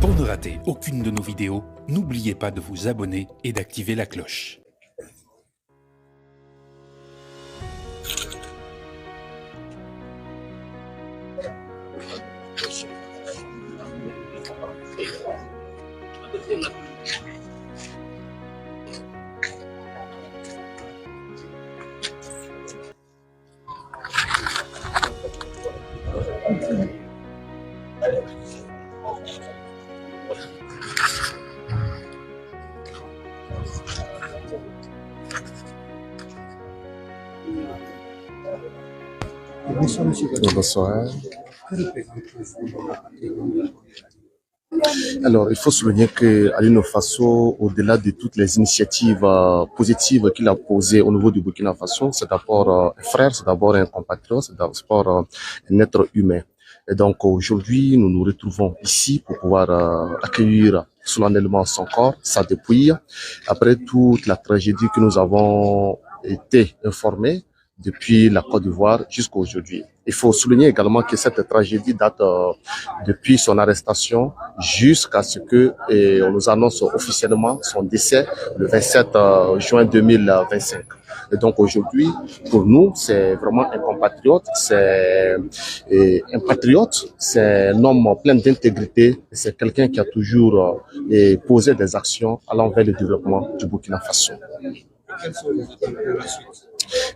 Pour ne rater aucune de nos vidéos, n'oubliez pas de vous abonner et d'activer la cloche. Bonsoir. Alors, il faut souligner que Burkina Faso, au-delà de toutes les initiatives positives qu'il a posées au niveau du Burkina Faso, c'est d'abord un frère, c'est d'abord un compatriote, c'est d'abord un être humain. Et donc aujourd'hui, nous nous retrouvons ici pour pouvoir accueillir solennellement son corps, sa dépouille, après toute la tragédie que nous avons été informés depuis la Côte d'Ivoire jusqu'à aujourd'hui. Il faut souligner également que cette tragédie date depuis son arrestation jusqu'à ce que on nous annonce officiellement son décès le 27 juin 2025. Et donc aujourd'hui, pour nous, c'est vraiment un compatriote, c'est un patriote, c'est un homme plein d'intégrité, c'est quelqu'un qui a toujours posé des actions à l'envers du développement du Burkina Faso.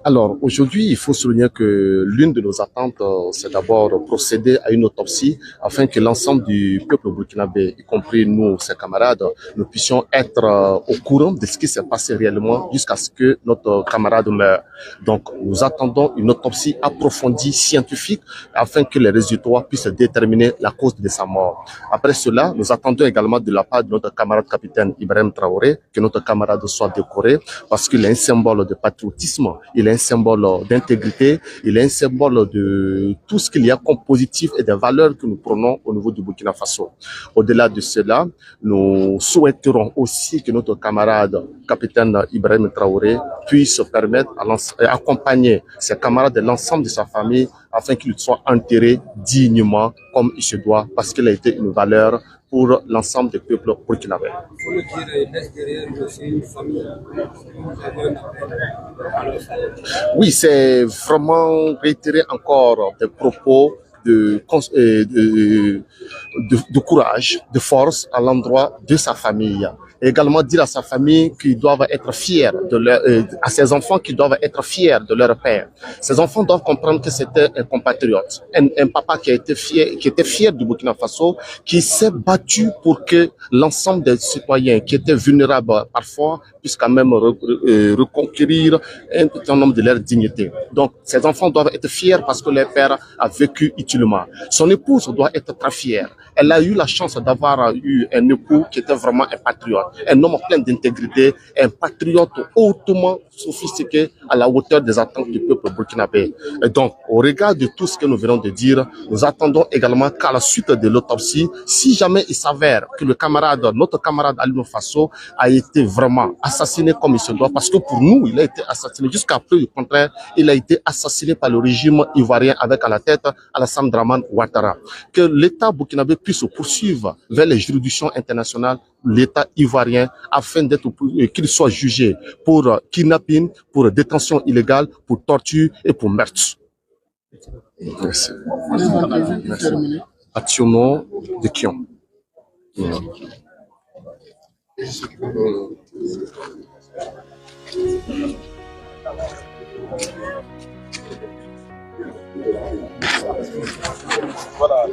Alors, aujourd'hui, il faut souligner que l'une de nos attentes, c'est d'abord procéder à une autopsie afin que l'ensemble du peuple burkinabé, y compris nous, ses camarades, nous puissions être au courant de ce qui s'est passé réellement jusqu'à ce que notre camarade meure. Donc, nous attendons une autopsie approfondie, scientifique, afin que les résultats puissent déterminer la cause de sa mort. Après cela, nous attendons également de la part de notre camarade capitaine Ibrahim Traoré que notre camarade soit décoré parce qu'il est un symbole de patriotisme, il est un symbole d'intégrité, il est un symbole de tout ce qu'il y a comme positif et des valeurs que nous prenons au niveau du Burkina Faso. Au-delà de cela, nous souhaiterons aussi que notre camarade capitaine Ibrahim Traoré puisse permettre à accompagner ses camarades et l'ensemble de sa famille afin qu'il soit enterré dignement comme il se doit parce qu'il a été une valeur pour l'ensemble des peuples burkinabés. Oui, c'est vraiment réitérer encore des propos de courage, de force à l'endroit de sa famille. Et également dire à sa famille qu'ils doivent être fiers de leur, à ses enfants qu'ils doivent être fiers de leur père. Ces enfants doivent comprendre que c'était un compatriote, un papa qui était fier du Burkina Faso, qui s'est battu pour que l'ensemble des citoyens qui étaient vulnérables parfois puissent quand même reconquérir un certain nombre de leur dignité. Donc, ces enfants doivent être fiers parce que leur père a vécu utilement. Son épouse doit être très fière. Elle a eu la chance d'avoir eu un époux qui était vraiment un patriote, un homme plein d'intégrité, un patriote hautement sophistiqué à la hauteur des attentes du peuple burkinabé. Et donc, au regard de tout ce que nous venons de dire, nous attendons également qu'à la suite de l'autopsie, si jamais il s'avère que notre camarade Burkina Faso a été vraiment assassiné comme il se doit, parce que pour nous, il a été assassiné, jusqu'à peu du contraire, il a été assassiné par le régime ivoirien avec à la tête Alassane Dramane Ouattara. Que l'État burkinabé puisse poursuivre vers les juridictions internationales l'État ivoirien afin qu'il soit jugé pour kidnapping, pour détention illégale, pour torture et pour meurtre. Merci. Merci. Ationo de Kion. Voilà.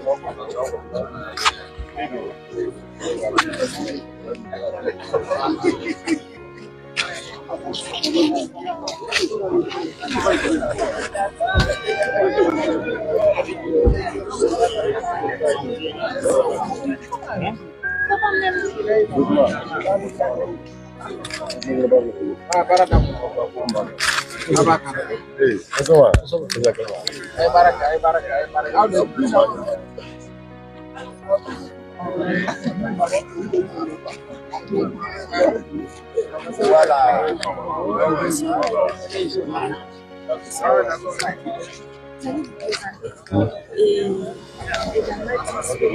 Voilà. j'allais vous présenter et également dire ce que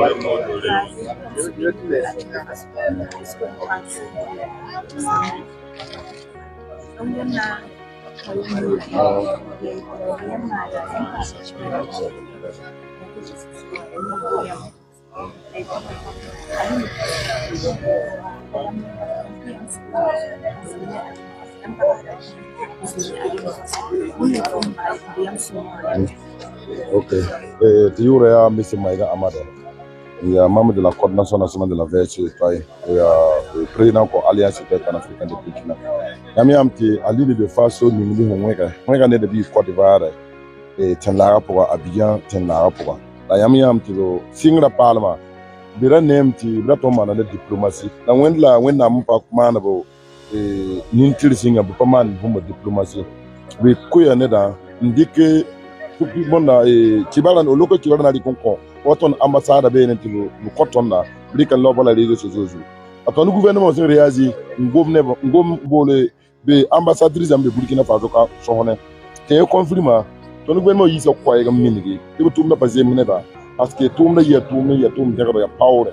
Ok. Toujours M. Maïga Amada. Il y a membre de la coordination nationale de la veille sur le travail. Il y a le président de l'Alliance panafricaine de Burkina. Il y a un petit Ali de Faso, nous nous avons de Côte d'Ivoire et Tenlara pour Abidjan, Tenlara pour. Il y a un petit signe de Parlement. Il y a un petit braton de diplomatie. La wendla wenda mpa kumana bo nintil singa bo paman bomba diplomatie. We kuya neda ndike tupi bonda kibala no loko kibala na dikonko. Waton ambassade be nentilo no kotonna brika lobo la réseaux sociaux. Atonu gouvernement se réagi ngom bole be ambassadrice ambe Burkina Faso ka sohone. Te confirma ton gouvernement yi so kwaye gam minigi. Te tumba pasé mineba. Parce que tout le monde y a power.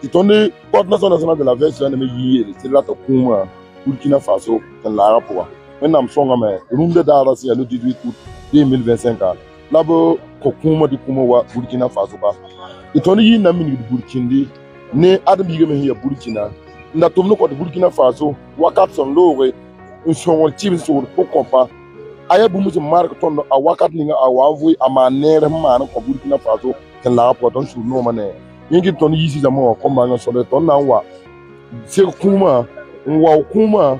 Si tu es coordination nationale de la veille, c'est là que tu as Burkina Faso, tu as la rapport. Maintenant, je suis room de Dara, c'est le 18 août 2025. Là-bas, tu as Burkina Faso. Et tu as dit que Burkina, ne Adam Yigame Burkina, na tumno ko Burkina Faso, wakat son lore, un son type sur pourquoi pas. Aya bu musu marque ton a wakat ninga a wavu amanere man ko Burkina Faso ken la rapport ton sur no mané yingi ton yisi da mo ko ma nga so de ton na wa se kuma wa kuma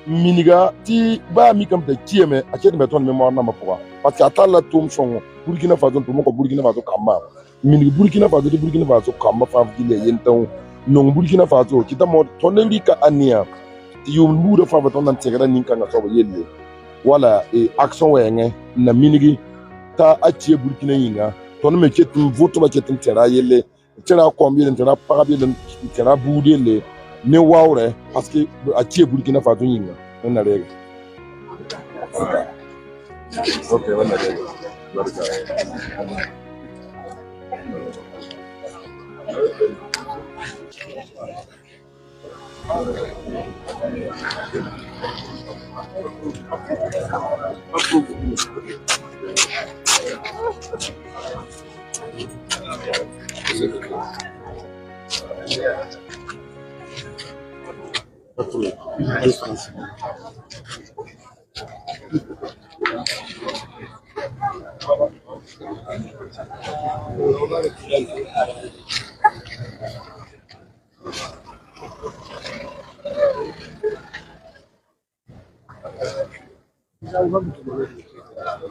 miniga ti ba mi kam de kieme a ket me ton me mo na ma ko parce que atala tum son Burkina Faso to mo ko Burkina Faso kamba mini Burkina Faso kamba fa gile yenton non Burkina Faso kita mo ton lika ania ti yum lu de fa ton nan tegara ninka nga so yelle wala action wenge na minigi ta atie Burkina yinga ton me ketum voto ba ketum tera yele tera kombi le tera parabi le tera boudi le ne wawre parce que atie Burkina Faso yinga na règle. OK on a règle.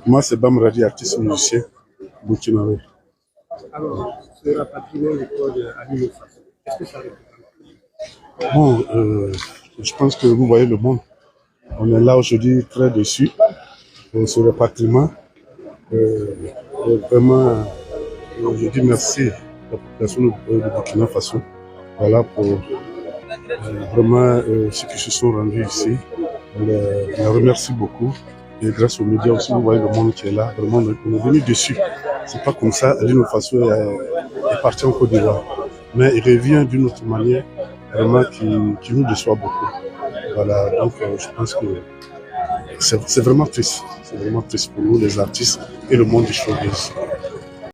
Moi, c'est Bamradi, artiste musicien burkinabé. Alors, ce rapatriement du corps d'Ali Faso, qu'est-ce que ça représente? Bon, je pense que vous voyez le monde. On est là aujourd'hui très déçus pour ce rapatriement. Vraiment, je dis merci à la population de Burkina Faso. Voilà pour vraiment ceux qui se sont rendus ici. On les remercie beaucoup. Et grâce aux médias aussi, vous voyez le monde qui est là. Vraiment, on est venu dessus. C'est pas comme ça. Ali Faso est parti en Côte d'Ivoire. Mais il revient d'une autre manière, vraiment, qui nous déçoit beaucoup. Voilà, donc je pense que c'est vraiment triste. C'est vraiment triste pour nous, les artistes et le monde du showbiz.